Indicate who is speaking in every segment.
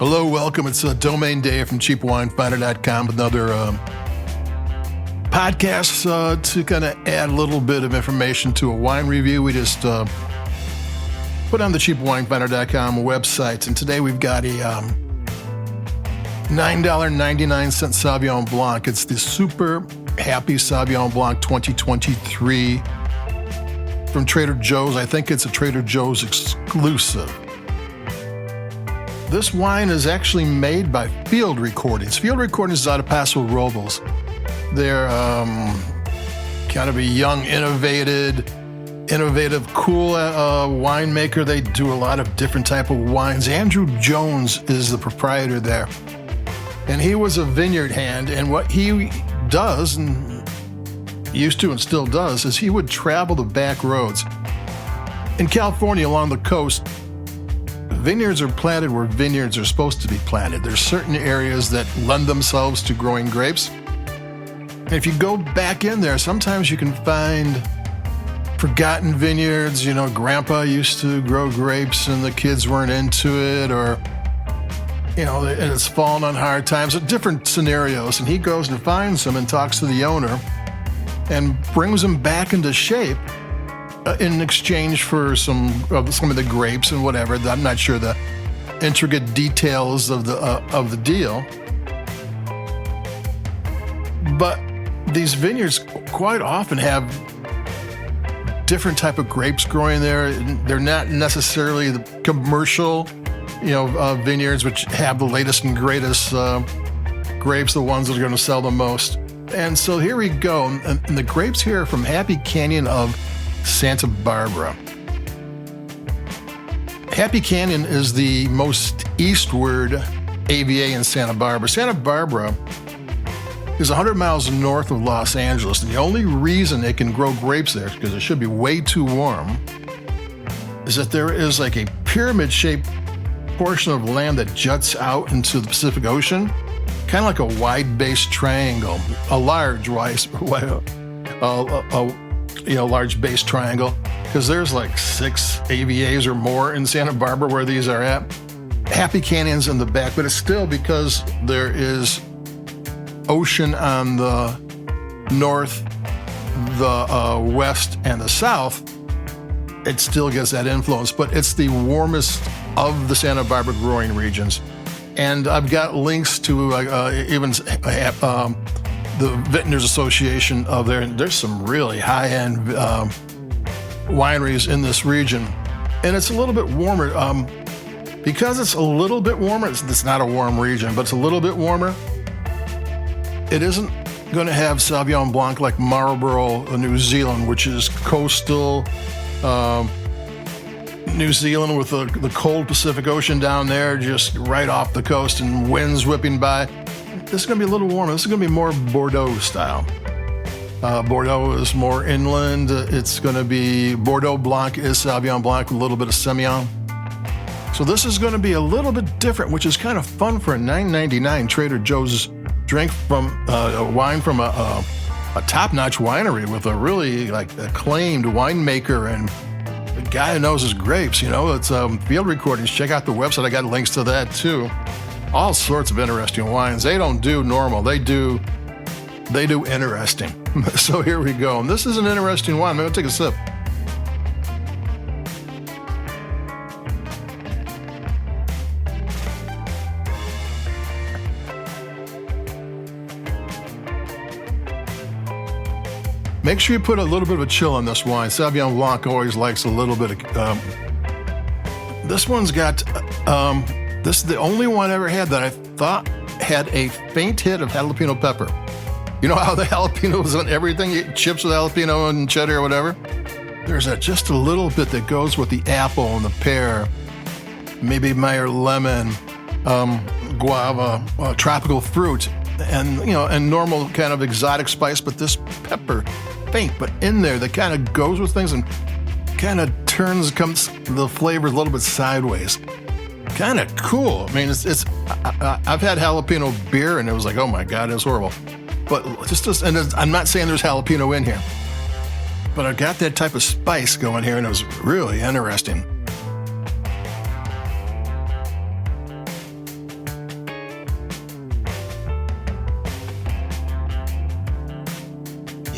Speaker 1: Hello, welcome. It's Domain Day from cheapwinefinder.com with another podcast to kind of add a little bit of information to a wine review we just put on the cheapwinefinder.com website. And today we've got a $9.99 Sauvignon Blanc. It's the Super Happy Sauvignon Blanc 2023 from Trader Joe's. I think it's a Trader Joe's exclusive. This wine is actually made by Field Recordings. Field Recordings is out of Paso Robles. They're kind of a young, innovative, cool winemaker. They do a lot of different type of wines. Andrew Jones is the proprietor there. And he was a vineyard hand. And what he does, and used to and still does, is he would travel the back roads. In California, along the coast, vineyards are planted where vineyards are supposed to be planted. There's certain areas that lend themselves to growing grapes. And if you go back in there, sometimes you can find forgotten vineyards. You know, grandpa used to grow grapes and the kids weren't into it, or, you know, and it's fallen on hard times, different scenarios. And he goes and finds them and talks to the owner and brings them back into shape in exchange for some of the grapes and whatever. I'm not sure the intricate details of the deal, but these vineyards quite often have different type of grapes growing there. They're not necessarily the commercial, vineyards which have the latest and greatest grapes, the ones that are going to sell the most. And so here we go, and the grapes here are from Happy Canyon of Santa Barbara. Happy Canyon is the most eastward AVA in Santa Barbara. Santa Barbara is 100 miles north of Los Angeles. And the only reason it can grow grapes there, because it should be way too warm, is that there is like a pyramid-shaped portion of land that juts out into the Pacific Ocean, kind of like a wide-based triangle, a large large base triangle, because there's like 6 AVAs or more in Santa Barbara where these are at. Happy Canyon's in the back, but it's still, because there is ocean on the north, the west, and the south, it still gets that influence, but it's the warmest of the Santa Barbara growing regions. And I've got links to the Vintners Association of there. There's some really high-end wineries in this region. And it's a little bit warmer. Because it's a little bit warmer, it's not a warm region, but it's a little bit warmer, it isn't going to have Sauvignon Blanc like Marlborough, New Zealand, which is coastal New Zealand with the cold Pacific Ocean down there, just right off the coast, and winds whipping by. This is going to be a little warmer. This is going to be more Bordeaux style. Bordeaux is more inland. It's going to be Bordeaux Blanc is Sauvignon Blanc with a little bit of Semillon. So this is going to be a little bit different, which is kind of fun for a $9.99 Trader Joe's drink from a wine from a top-notch winery with a really acclaimed winemaker and a guy who knows his grapes. It's Field Recordings. Check out the website. I got links to that too. All sorts of interesting wines. They don't do normal. They do interesting. So here we go. And this is an interesting wine. Maybe I'll take a sip. Make sure you put a little bit of a chill on this wine. Sauvignon Blanc always likes a little bit of... this one's got... this is the only one I ever had that I thought had a faint hit of jalapeno pepper. You know how the jalapeno is on everything? You chips with jalapeno and cheddar or whatever? There's just a little bit that goes with the apple and the pear, maybe Meyer lemon, guava, tropical fruit, and normal kind of exotic spice, but this pepper, faint, but in there that kind of goes with things and kind of comes the flavor a little bit sideways. Kind of cool. I mean, I've had jalapeno beer and it was like, oh my God, it's horrible. But and I'm not saying there's jalapeno in here, but I got that type of spice going here and it was really interesting.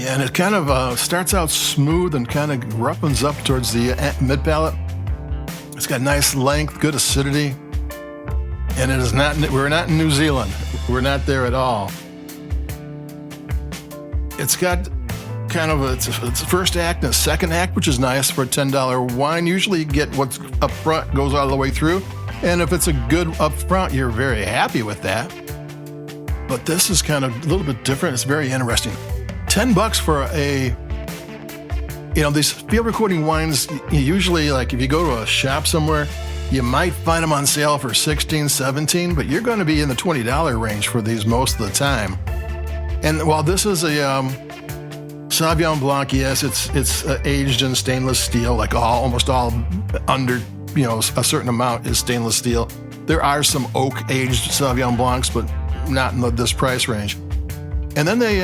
Speaker 1: Yeah, and it kind of starts out smooth and kind of roughens up towards the mid palate. It's got nice length, good acidity, and it is not. We're not in New Zealand. We're not there at all. It's got kind of it's a first act and a second act, which is nice for a $10 wine. Usually you get what's up front goes all the way through. And if it's a good up front, you're very happy with that. But this is kind of a little bit different. It's very interesting. $10 for these field recording wines, usually like if you go to a shop somewhere, you might find them on sale for $16, $17, but you're going to be in the $20 range for these most of the time. And while this is a Sauvignon Blanc, yes, it's aged in stainless steel, like almost all under, a certain amount is stainless steel. There are some oak-aged Sauvignon Blancs, but not in this price range. And then they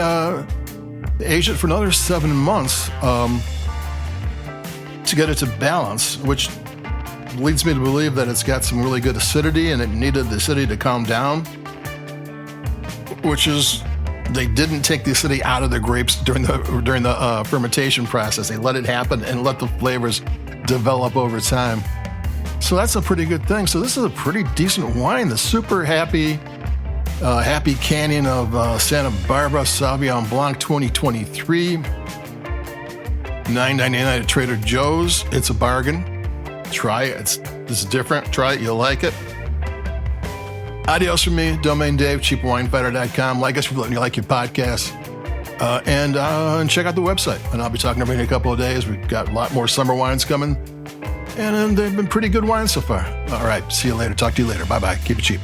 Speaker 1: age it for another 7 months to get it to balance, which leads me to believe that it's got some really good acidity, and it needed the acidity to calm down, which is... They didn't take the acidity out of the grapes during the fermentation process. They let it happen and let the flavors develop over time. So that's a pretty good thing. So this is a pretty decent wine. The super happy Canyon of Santa Barbara Sauvignon Blanc 2023. $9.99 at Trader Joe's. It's a bargain. Try it. It's different. Try it. You'll like it. Adios from me, Domain Dave, cheapwinefighter.com. Like us if you like your podcast. And check out the website. And I'll be talking about it in a couple of days. We've got a lot more summer wines coming. And they've been pretty good wines so far. All right. See you later. Talk to you later. Bye-bye. Keep it cheap.